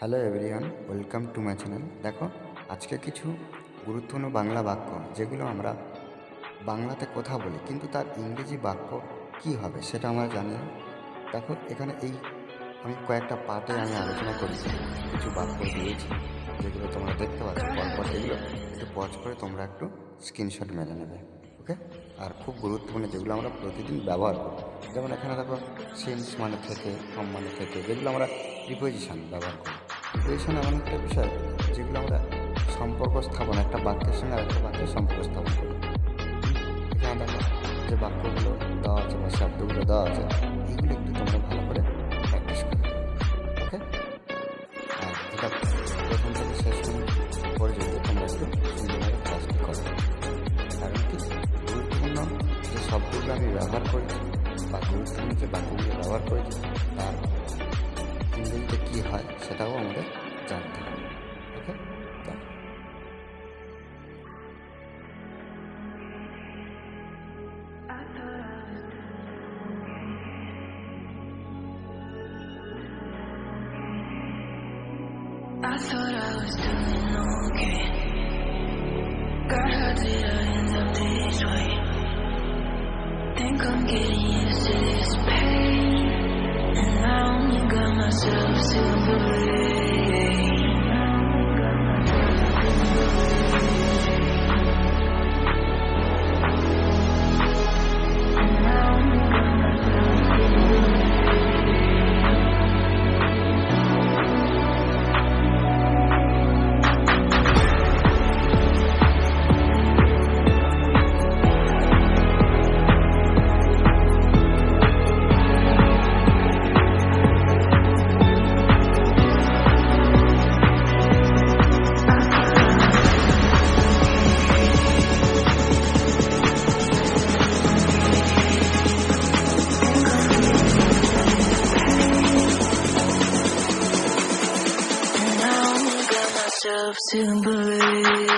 Hello everyone, welcome to my channel. দেখো, আজকে কিছু গুরুত্বপূর্ণ বাংলা বাক্য যেগুলো আমরা বাংলাতে কথা বলি, কিন্তু তার ইংরেজি বাক্য কি হবে সেটা আমরা জানি না। দেখো, এখানে আমি কয়েকটা পার্টে আলোচনা করেছি, কিছু বাক্য দিয়েছি যেগুলো তোমরা দেখতে পাচ্ছ পরপর। এগুলো একটু পজ করে তোমরা একটু স্ক্রিনশট মেরে নেবে, ওকে? আর খুব গুরুত্বপূর্ণ যেগুলো আমরা প্রতিদিন ব্যবহার করি, যেমন এখানে দেখো সিন্স মানে থেকে, ফ্রম মানে থেকে, যেগুলো আমরা প্রিপোজিশন ব্যবহার করি। প্রিপোজিশন এমন একটা বিষয় যেগুলো আমরা সম্পর্ক স্থাপন, একটা বাক্যের সঙ্গে আরেকটা বাক্যের সম্পর্ক স্থাপন করি। এখানে দেখো যে বাক্যগুলো দেওয়া আছে বা শব্দগুলো দেওয়া আছে, এইগুলো একটু তোমরা ভালো করে প্র্যাকটিস করবে, ওকে? আর এটা প্রথম থেকে শেষ পর্যন্ত তোমরা একটু সুন্দরভাবে ক্লাসটি করো। কারণ কি, গুরুত্বপূর্ণ যে শব্দগুলো আমি ব্যবহার করেছি বা গুরুত্বপূর্ণ যে বাক্যগুলো ব্যবহার করেছি, তার ইংরেজিতে কী হয় সেটাও আমাদের জানতে হবে, ওকে? I thought I was doing okay. God, how did I end up this way? Think I'm getting used to this pain, and I only got myself to blame. To believe.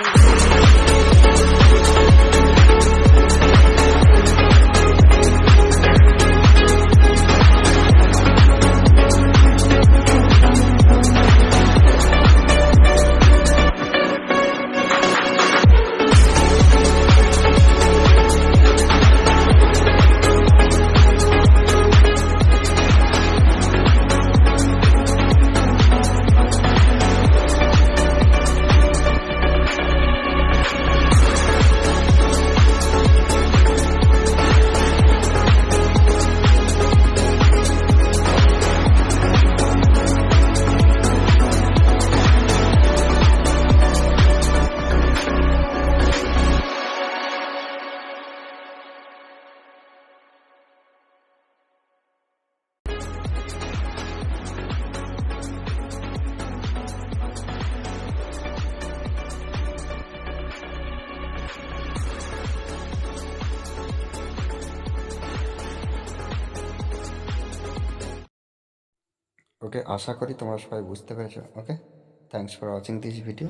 ওকে, আশা করি তোমরা সবাই বুঝতে পেরেছো। Okay, thanks for watching this video.